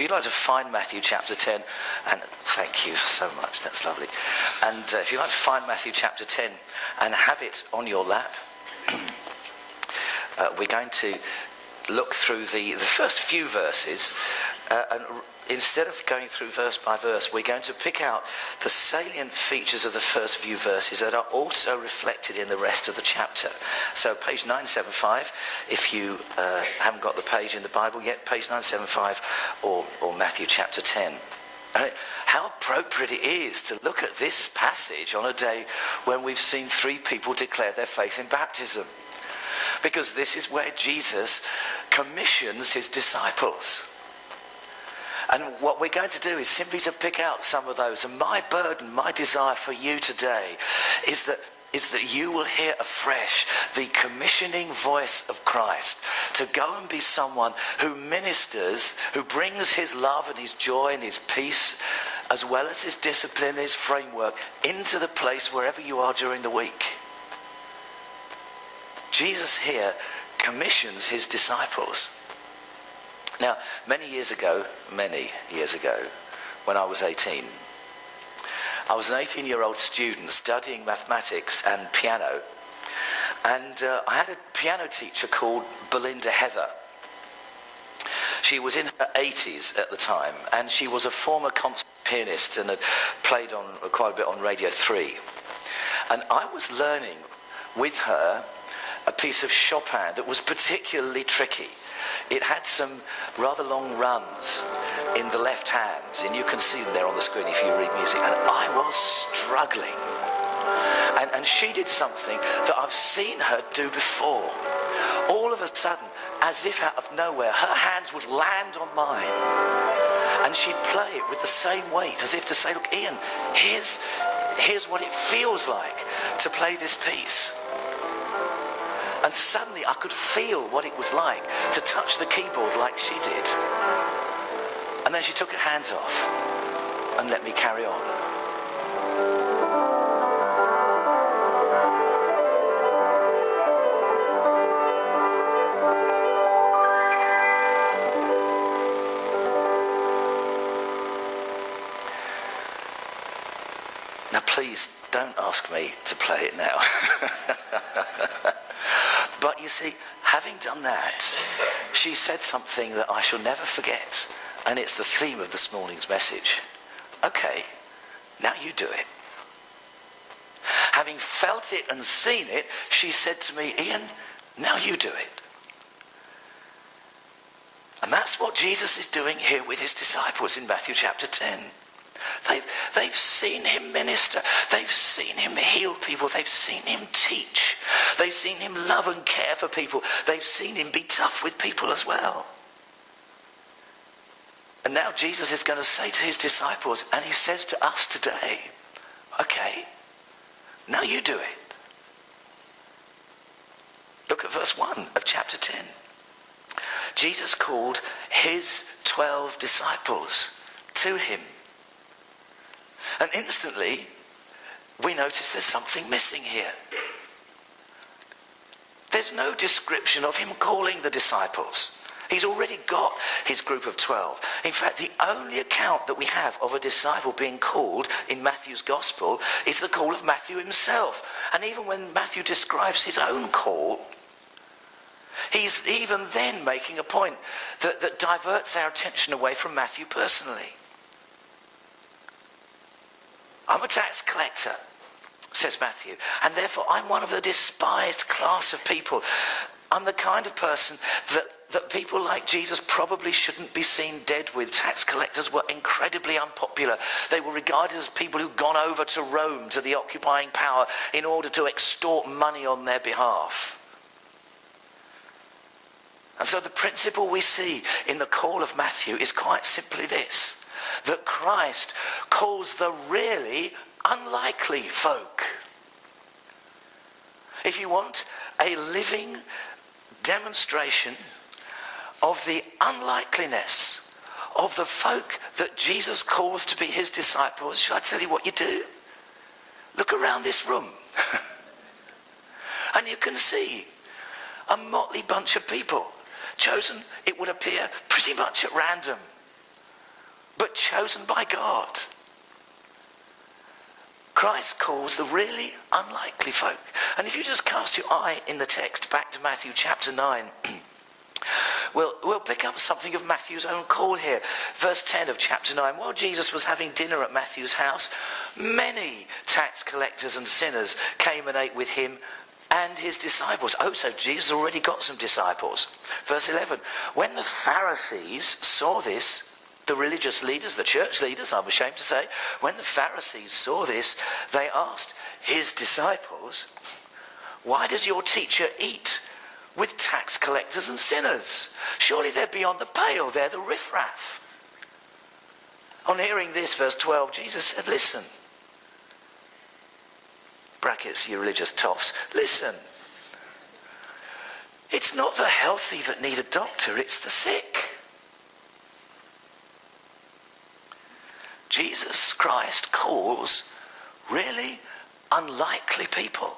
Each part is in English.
If you'd like to find Matthew chapter 10, and thank you so much, that's lovely. And if you'd like to find Matthew chapter 10 and have it on your lap, we're going to look through the first few verses, and instead of going through verse by verse, we're going to pick out the salient features of the first few verses that are also reflected in the rest of the chapter. So page 975, if you haven't got the page in the Bible yet, page 975 or Matthew chapter 10. And how appropriate it is to look at this passage on a day when we've seen 3 people declare their faith in baptism. Because this is where Jesus commissions his disciples. And what we're going to do is simply to pick out some of those. And my burden, my desire for you today is that you will hear afresh the commissioning voice of Christ to go and be someone who ministers, who brings his love and his joy and his peace, as well as his discipline, his framework, into the place wherever you are during the week. Jesus here commissions his disciples. Now, many years ago, when I was 18, I was an 18-year-old student studying mathematics and piano. And I had a piano teacher called Belinda Heather. She was in her 80s at the time, and she was a former concert pianist and had played on quite a bit on Radio 3. And I was learning with her a piece of Chopin that was particularly tricky. It had some rather long runs in the left hand, and you can see them there on the screen if you read music, and I was struggling. And she did something that I've seen her do before. All of a sudden, as if out of nowhere, her hands would land on mine, and she'd play it with the same weight, as if to say, look, Ian, here's what it feels like to play this piece. And suddenly I could feel what it was like to touch the keyboard like she did. And then she took her hands off and let me carry on. Now please don't ask me to play it now. But you see, having done that, she said something that I shall never forget, and it's the theme of this morning's message. Okay, now you do it. Having felt it and seen it, she said to me, Ian, now you do it. And that's what Jesus is doing here with his disciples in Matthew chapter 10. They've seen him minister. They've seen him heal people. They've seen him teach. They've seen him love and care for people. They've seen him be tough with people as well. And now Jesus is going to say to his disciples, and he says to us today, okay, now you do it. Look at verse 1 of chapter 10. Jesus called his 12 disciples to him. And instantly, we notice there's something missing here. There's no description of him calling the disciples. He's already got his group of 12. In fact, the only account that we have of a disciple being called in Matthew's gospel is the call of Matthew himself. And even when Matthew describes his own call, he's even then making a point that diverts our attention away from Matthew personally. I'm a tax collector, says Matthew, and therefore I'm one of the despised class of people. I'm the kind of person that people like Jesus probably shouldn't be seen dead with. Tax collectors were incredibly unpopular. They were regarded as people who'd gone over to Rome, to the occupying power, in order to extort money on their behalf. And so the principle we see in the call of Matthew is quite simply this: that Christ calls the really unlikely folk. If you want a living demonstration of the unlikeliness of the folk that Jesus calls to be his disciples, shall I tell you what you do? Look around this room. And you can see a motley bunch of people, chosen, it would appear, pretty much at random. chosen by God. Christ calls the really unlikely folk. And if you just cast your eye in the text back to Matthew chapter 9, we'll pick up something of Matthew's own call here. Verse 10 of chapter 9. While Jesus was having dinner at Matthew's house, many tax collectors and sinners came and ate with him and his disciples. Oh, so Jesus already got some disciples. Verse 11. When the Pharisees saw this, the religious leaders, the church leaders, I'm ashamed to say, when the Pharisees saw this, they asked his disciples, why does your teacher eat with tax collectors and sinners? Surely they're beyond the pale, they're the riffraff. On hearing this, verse 12, Jesus said, listen, brackets, you religious toffs, listen, it's not the healthy that need a doctor, it's the sick. Jesus Christ calls really unlikely people.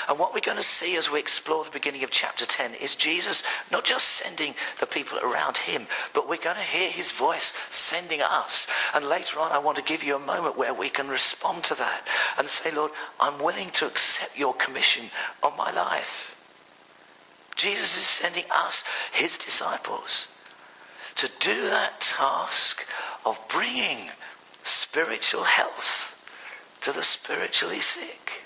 And what we're going to see as we explore the beginning of chapter 10 is Jesus not just sending the people around him, but we're going to hear his voice sending us. And later on, I want to give you a moment where we can respond to that and say, Lord, I'm willing to accept your commission on my life. Jesus is sending us, his disciples, to do that task of bringing spiritual health to the spiritually sick.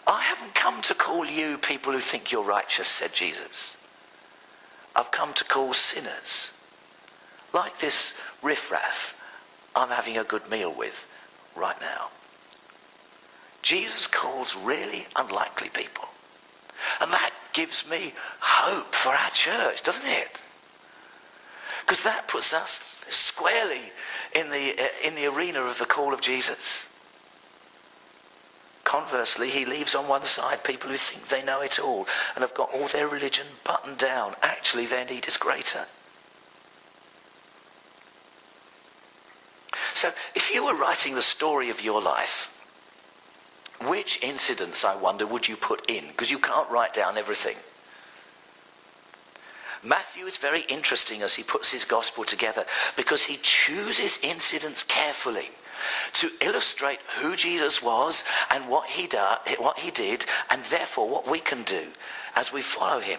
I haven't come to call you people who think you're righteous, said Jesus. I've come to call sinners, like this riffraff I'm having a good meal with right now. Jesus calls really unlikely people. And that gives me hope for our church, doesn't it? Because that puts us squarely in the arena of the call of Jesus. Conversely, he leaves on one side people who think they know it all and have got all their religion buttoned down. Actually, their need is greater. So, if you were writing the story of your life, which incidents, I wonder, would you put in? Because you can't write down everything. Matthew is very interesting as he puts his gospel together because he chooses incidents carefully to illustrate who Jesus was and what he did, and therefore what we can do as we follow him.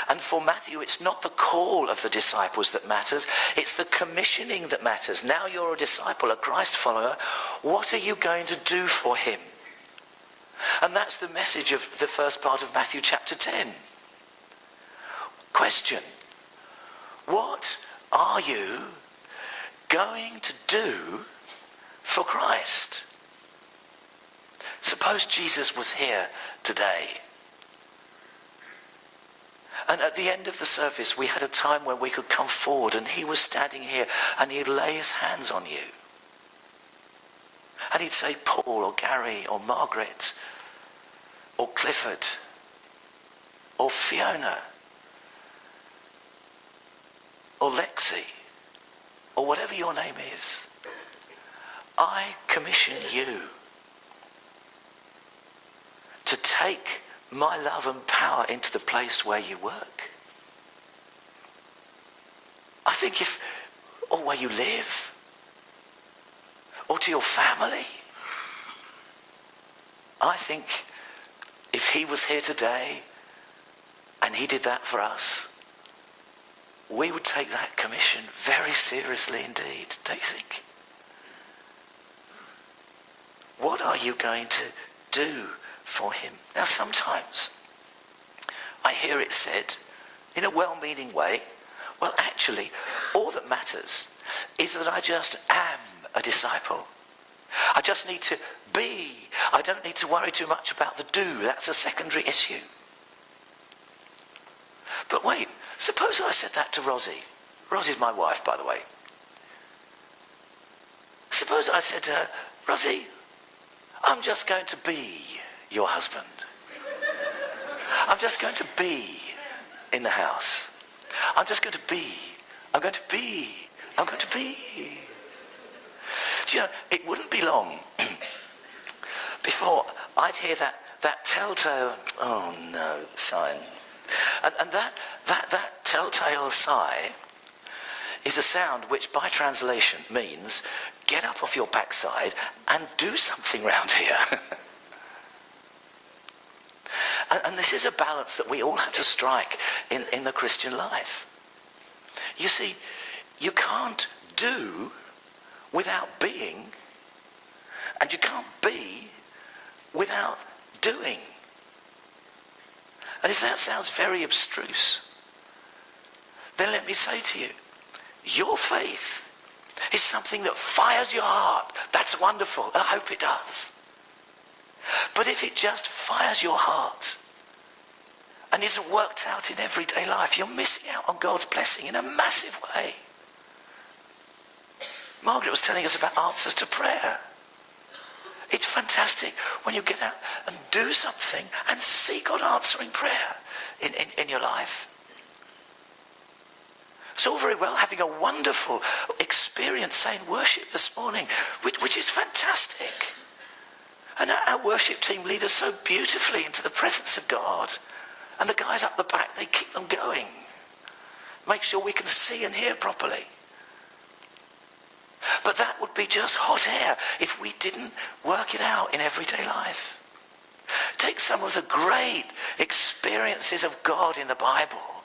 And for Matthew, it's not the call of the disciples that matters, it's the commissioning that matters. Now you're a disciple, a Christ follower, what are you going to do for him? And that's the message of the first part of Matthew chapter 10. Question: what are you going to do for Christ? Suppose Jesus was here today, and at the end of the service we had a time where we could come forward and he was standing here and he'd lay his hands on you and he'd say, Paul or Gary or Margaret or Clifford or Fiona or Lexi, or whatever your name is, I commission you to take my love and power into the place where you work. I think or where you live, or to your family. I think if he was here today and he did that for us, we would take that commission very seriously indeed, don't you think? What are you going to do for him? Now sometimes I hear it said in a well-meaning way, well actually all that matters is that I just am a disciple. I just need to be. I don't need to worry too much about the do. That's a secondary issue. But wait, suppose I said that to Rosie. Rosie's my wife, by the way. Suppose I said to her, Rosie, I'm just going to be your husband. I'm just going to be in the house. I'm just going to be. I'm going to be. I'm going to be. Do you know, it wouldn't be long before I'd hear that telltale, oh no, sign. And that telltale sigh is a sound which by translation means get up off your backside and do something round here. and this is a balance that we all have to strike in the Christian life. You see, you can't do without being, and you can't be without doing. And if that sounds very abstruse, then let me say to you, your faith is something that fires your heart. That's wonderful. I hope it does. But if it just fires your heart and isn't worked out in everyday life, you're missing out on God's blessing in a massive way. Margaret was telling us about answers to prayer. It's fantastic when you get out and do something and see God answering prayer in your life. It's all very well having a wonderful experience saying worship this morning, which is fantastic. And our worship team lead us so beautifully into the presence of God. And the guys up the back, they keep them going. Make sure we can see and hear properly. But that would be just hot air if we didn't work it out in everyday life. Take some of the great experiences of God in the Bible,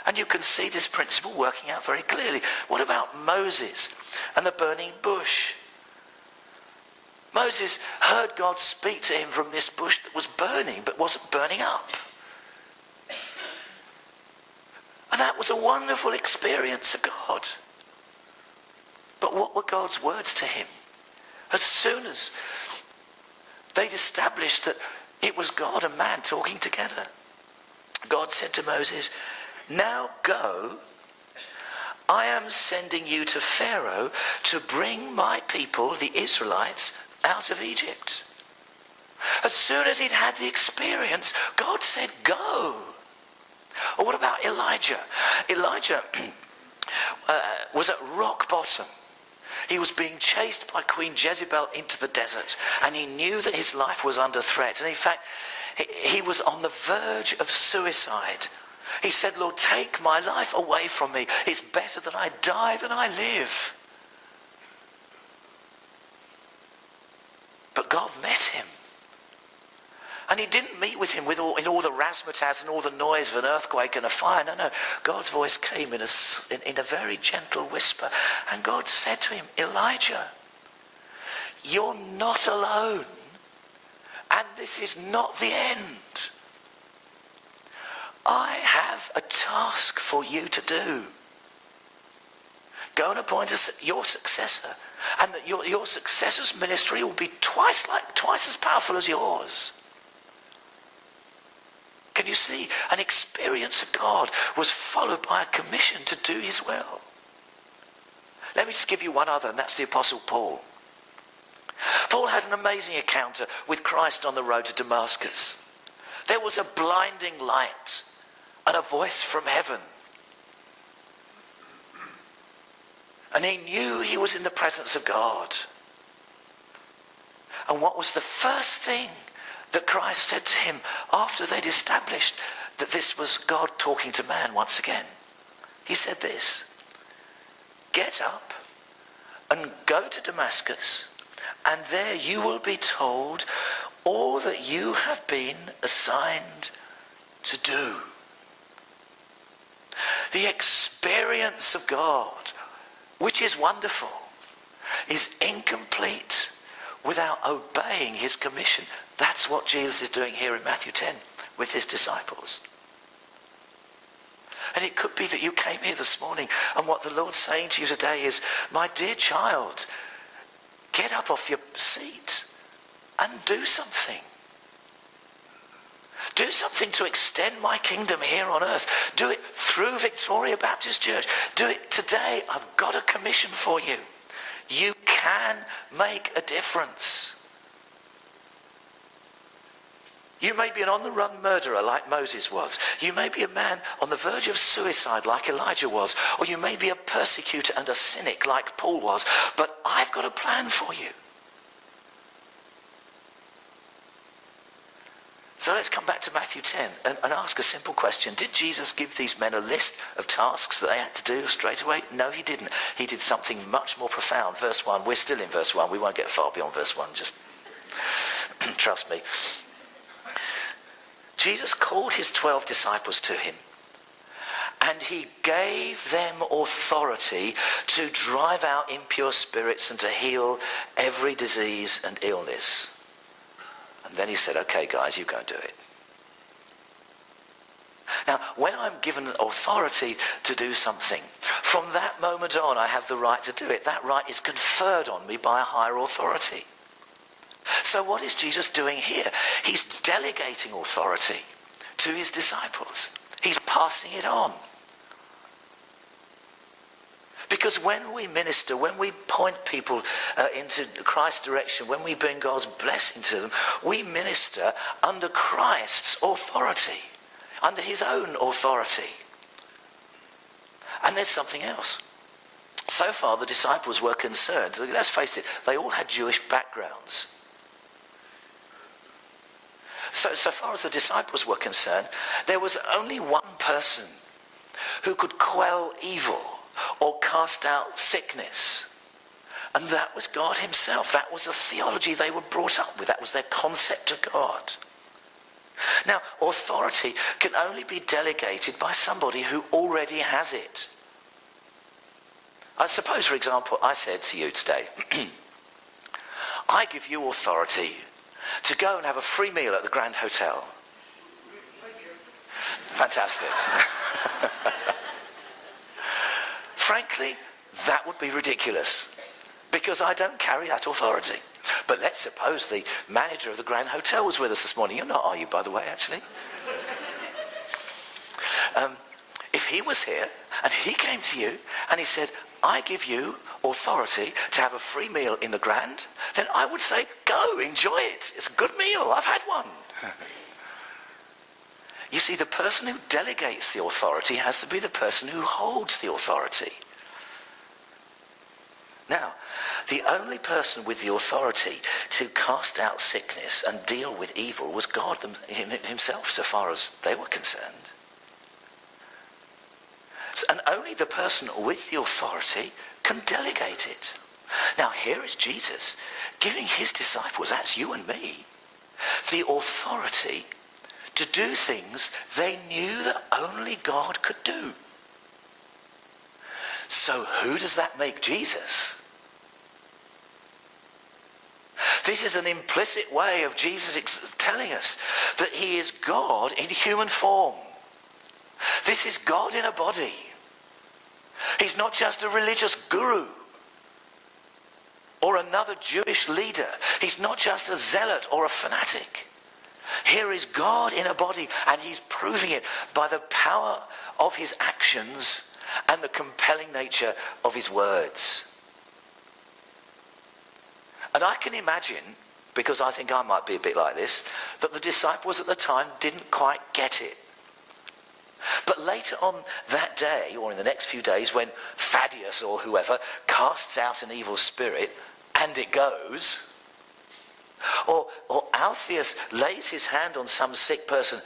and you can see this principle working out very clearly. What about Moses and the burning bush? Moses heard God speak to him from this bush that was burning but wasn't burning up. And that was a wonderful experience of God. But what were God's words to him? As soon as they'd established that it was God and man talking together, God said to Moses, "Now go, I am sending you to Pharaoh to bring my people, the Israelites, out of Egypt." As soon as he'd had the experience, God said, "Go." Or what about Elijah? Elijah was at rock bottom. He was being chased by Queen Jezebel into the desert, and he knew that his life was under threat. And in fact, he was on the verge of suicide. He said, "Lord, take my life away from me. It's better that I die than I live." But God met him. And he didn't meet with him in all the razzmatazz and all the noise of an earthquake and a fire. No. God's voice came in a very gentle whisper. And God said to him, "Elijah, you're not alone. And this is not the end. I have a task for you to do. Go and appoint your successor. And that your successor's ministry will be twice as powerful as yours." Can you see? An experience of God was followed by a commission to do his will. Let me just give you one other, and that's the Apostle Paul. Paul had an amazing encounter with Christ on the road to Damascus. There was a blinding light and a voice from heaven. And he knew he was in the presence of God. And what was the first thing that Christ said to him after they'd established that this was God talking to man once again? He said this, "Get up and go to Damascus, and there you will be told all that you have been assigned to do." The experience of God, which is wonderful, is incomplete without obeying his commission. That's what Jesus is doing here in Matthew 10 with his disciples. And it could be that you came here this morning and what the Lord's saying to you today is, "My dear child, get up off your seat and do something. Do something to extend my kingdom here on earth. Do it through Victoria Baptist Church. Do it today. I've got a commission for you. You can make a difference." You may be an on-the-run murderer like Moses was. You may be a man on the verge of suicide like Elijah was. Or you may be a persecutor and a cynic like Paul was. But I've got a plan for you. So let's come back to Matthew 10 and ask a simple question. Did Jesus give these men a list of tasks that they had to do straight away? No, he didn't. He did something much more profound. Verse 1, we're still in verse 1. We won't get far beyond verse 1, just trust me. Jesus called his 12 disciples to him, and he gave them authority to drive out impure spirits and to heal every disease and illness. And then he said, okay, guys, you go and do it. Now, when I'm given authority to do something, from that moment on, I have the right to do it. That right is conferred on me by a higher authority. So what is Jesus doing here? He's delegating authority to his disciples. He's passing it on. Because when we minister, when we point people into Christ's direction, when we bring God's blessing to them, we minister under Christ's authority, under his own authority. And there's something else. So far, the disciples were concerned. Let's face it, they all had Jewish backgrounds. So far as the disciples were concerned, there was only one person who could quell evil or cast out sickness. And that was God himself. That was the theology they were brought up with. That was their concept of God. Now, authority can only be delegated by somebody who already has it. I suppose, for example, I said to you today, I give you authority to go and have a free meal at the Grand Hotel. Fantastic. Frankly, that would be ridiculous, because I don't carry that authority. But let's suppose the manager of the Grand Hotel was with us this morning. You're not, are you, by the way, actually? If he was here and he came to you and he said, I give you authority to have a free meal in the Grand, then I would say, go, enjoy it. It's a good meal. I've had one. You see, the person who delegates the authority has to be the person who holds the authority. Now, the only person with the authority to cast out sickness and deal with evil was God himself, so far as they were concerned. And only the person with the authority can delegate it. Now, here is Jesus giving his disciples, that's you and me, the authority to do things they knew that only God could do. So who does that make Jesus? This is an implicit way of Jesus telling us that he is God in human form. This is God in a body. He's not just a religious guru or another Jewish leader. He's not just a zealot or a fanatic. Here is God in a body, and he's proving it by the power of his actions and the compelling nature of his words. And I can imagine, because I think I might be a bit like this, that the disciples at the time didn't quite get it. But later on that day, or in the next few days, when Thaddeus or whoever casts out an evil spirit and it goes, or Alphaeus lays his hand on some sick person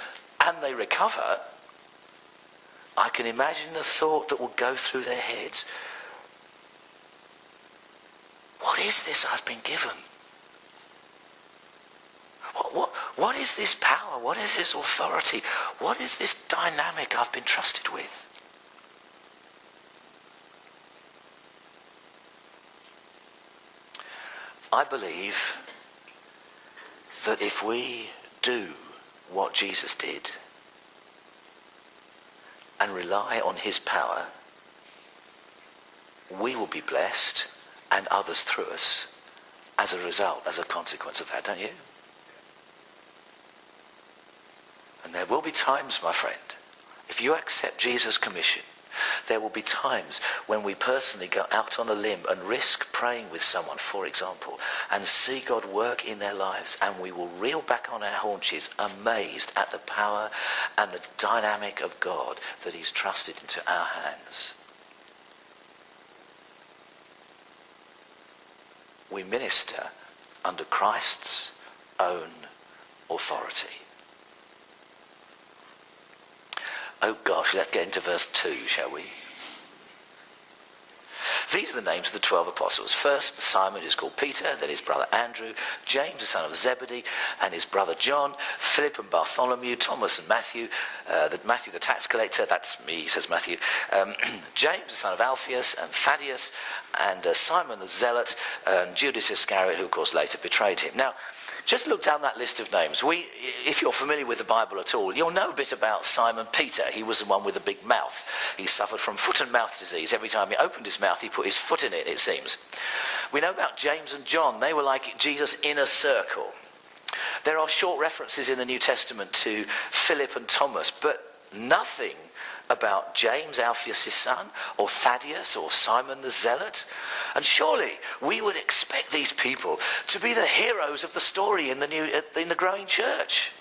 and they recover, I can imagine the thought that will go through their heads. What is this I've been given? What is this power? What is this authority? What is this dynamic I've been trusted with? I believe that if we do what Jesus did and rely on his power, we will be blessed, and others through us, as a result, as a consequence of that, don't you? And there will be times, my friend, if you accept Jesus' commission, there will be times when we personally go out on a limb and risk praying with someone, for example, and see God work in their lives, and we will reel back on our haunches amazed at the power and the dynamic of God that he's trusted into our hands. We minister under Christ's own authority. Oh gosh, let's get into verse 2, shall we? These are the names of the 12 apostles. First, Simon, who's called Peter, then his brother Andrew, James, the son of Zebedee, and his brother John, Philip and Bartholomew, Thomas and Matthew, Matthew the tax collector, that's me, says Matthew, James, the son of Alphaeus, and Thaddeus, and Simon the zealot, and Judas Iscariot, who of course later betrayed him. Now, just look down that list of names. If you're familiar with the Bible at all, you'll know a bit about Simon Peter. He was the one with the big mouth. He suffered from foot and mouth disease. Every time he opened his mouth, he put his foot in it seems. We know about James and John. They were like Jesus' inner circle. There are short references in the New Testament to Philip and Thomas, but nothing about James, Alphaeus' son, or Thaddeus, or Simon the Zealot. And surely we would expect these people to be the heroes of the story in the growing church.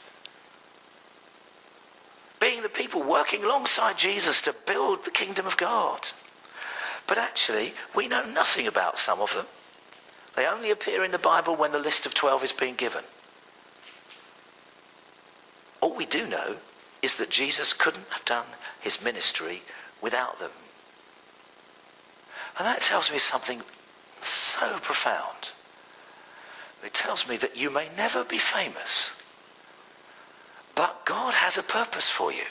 Being the people working alongside Jesus to build the kingdom of God. But actually, we know nothing about some of them. They only appear in the Bible when the list of 12 is being given. All we do know is that Jesus couldn't have done his ministry without them. And that tells me something so profound. It tells me that you may never be famous, but God has a purpose for you.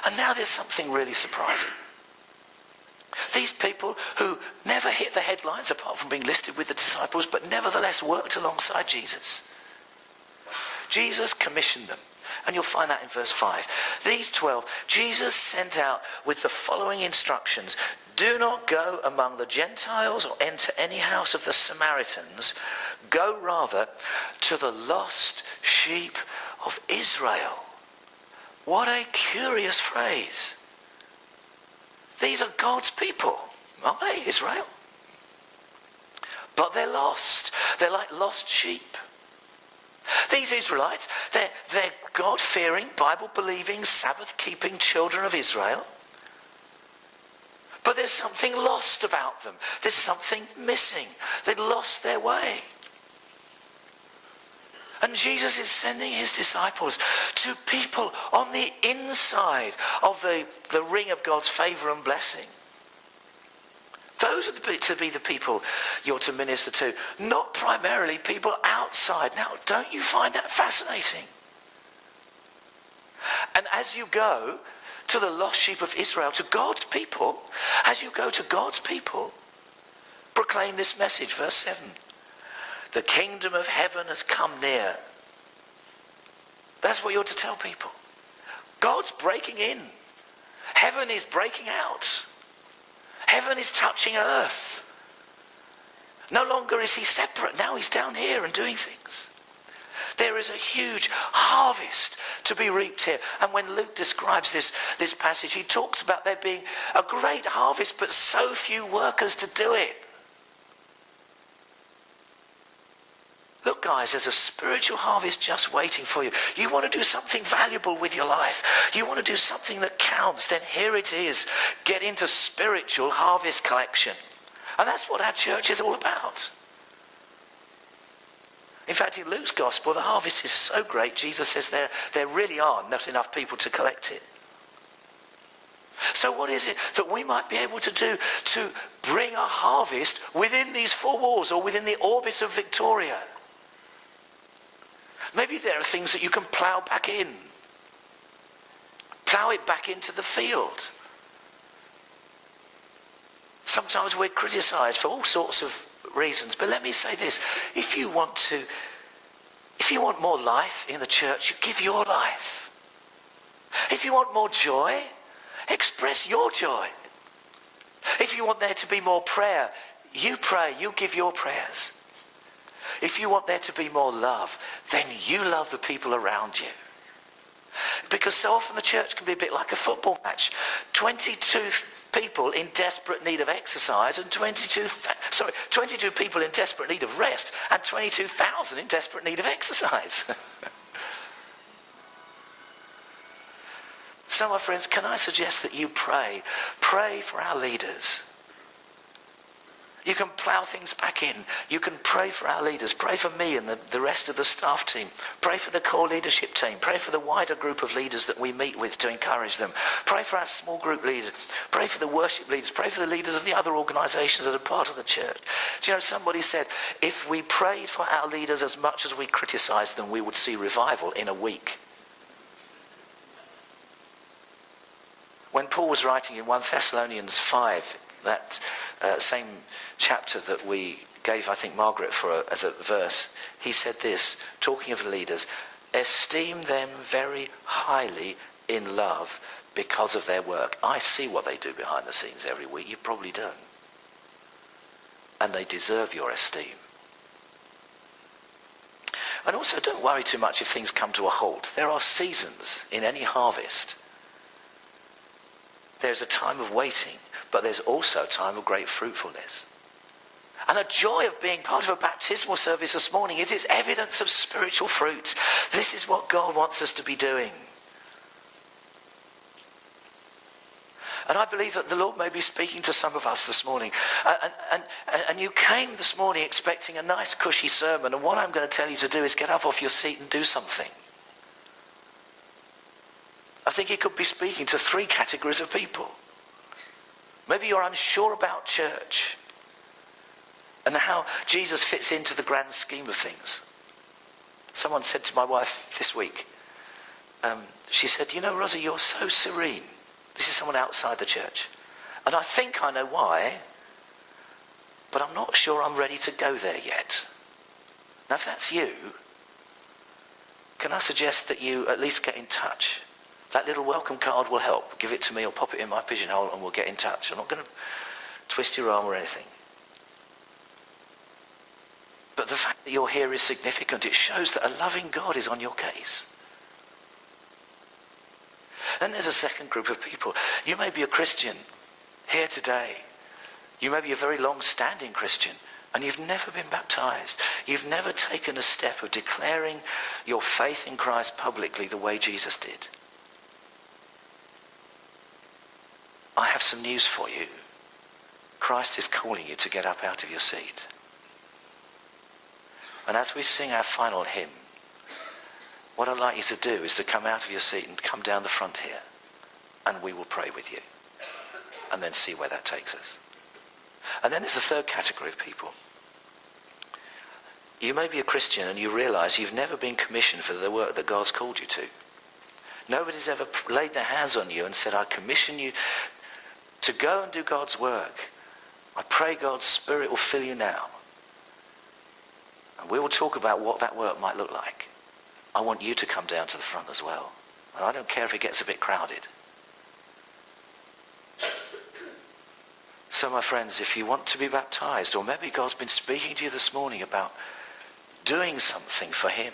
And now there's something really surprising. These people who never hit the headlines apart from being listed with the disciples, but nevertheless worked alongside Jesus. Jesus commissioned them. And you'll find that in verse 5. These 12, Jesus sent out with the following instructions. Do not go among the Gentiles or enter any house of the Samaritans. Go rather to the lost sheep of Israel. What a curious phrase. These are God's people, aren't they, Israel? But they're lost. They're like lost sheep. These Israelites, they're God-fearing, Bible-believing, Sabbath-keeping children of Israel. But there's something lost about them. There's something missing. They'd lost their way. And Jesus is sending his disciples to people on the inside of the ring of God's favour and blessing. Those are to be the people you're to minister to, not primarily people outside. Now, don't you find that fascinating? And as you go to the lost sheep of Israel, to God's people, as you go to God's people, proclaim this message, verse 7. The kingdom of heaven has come near. That's what you're to tell people. God's breaking in. Heaven is breaking out. Heaven is touching earth. No longer is he separate. Now he's down here and doing things. There is a huge harvest to be reaped here. And when Luke describes this passage, he talks about there being a great harvest, but so few workers to do it. Look, guys, there's a spiritual harvest just waiting for you. You want to do something valuable with your life. You want to do something that counts. Then here it is. Get into spiritual harvest collection. And that's what our church is all about. In fact, in Luke's gospel, the harvest is so great, Jesus says there really are not enough people to collect it. So what is it that we might be able to do to bring a harvest within these four walls or within the orbit of Victoria? Maybe there are things that you can plough back in. Plough it back into the field. Sometimes we're criticised for all sorts of reasons. But let me say this. If you want more life in the church, you give your life. If you want more joy, express your joy. If you want there to be more prayer, you pray, you give your prayers. If you want there to be more love, then you love the people around you. Because so often the church can be a bit like a football match. 22 people in desperate need of exercise and 22 people in desperate need of rest and 22,000 in desperate need of exercise. So, my friends, can I suggest that you pray for our leaders? You can plough things back in. You can pray for our leaders. Pray for me and the rest of the staff team. Pray for the core leadership team. Pray for the wider group of leaders that we meet with to encourage them. Pray for our small group leaders. Pray for the worship leaders. Pray for the leaders of the other organisations that are part of the church. Do you know, somebody said, if we prayed for our leaders as much as we criticised them, we would see revival in a week. When Paul was writing in 1 Thessalonians 5, that same chapter that we gave, I think, Margaret as a verse, he said this, talking of the leaders, esteem them very highly in love because of their work. I see what they do behind the scenes every week. You probably don't. And they deserve your esteem. And also, don't worry too much if things come to a halt. There are seasons in any harvest. There's a time of waiting, but there's also a time of great fruitfulness. And the joy of being part of a baptismal service this morning is its evidence of spiritual fruit. This is what God wants us to be doing. And I believe that the Lord may be speaking to some of us this morning. And you came this morning expecting a nice cushy sermon, and what I'm going to tell you to do is get up off your seat and do something. I think he could be speaking to 3 categories of people. Maybe you're unsure about church and how Jesus fits into the grand scheme of things. Someone said to my wife this week, she said, you know, Rosie, you're so serene. This is someone outside the church. And I think I know why, but I'm not sure I'm ready to go there yet. Now, if that's you, can I suggest that you at least get in touch? That little welcome card will help. Give it to me or pop it in my pigeonhole and we'll get in touch. I'm not going to twist your arm or anything. But the fact that you're here is significant. It shows that a loving God is on your case. And there's a second group of people. You may be a Christian here today. You may be a very long-standing Christian and you've never been baptized. You've never taken a step of declaring your faith in Christ publicly the way Jesus did. I have some news for you. Christ is calling you to get up out of your seat. And as we sing our final hymn, what I'd like you to do is to come out of your seat and come down the front here, and we will pray with you, and then see where that takes us. And then there's a third category of people. You may be a Christian and you realise you've never been commissioned for the work that God's called you to. Nobody's ever laid their hands on you and said, I commission you to go and do God's work. I pray God's Spirit will fill you now. And we will talk about what that work might look like. I want you to come down to the front as well. And I don't care if it gets a bit crowded. So my friends, if you want to be baptized, or maybe God's been speaking to you this morning about doing something for him,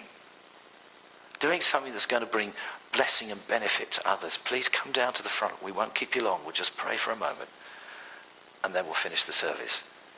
doing something that's going to bring blessing and benefit to others, please come down to the front. We won't keep you long. We'll just pray for a moment and then we'll finish the service.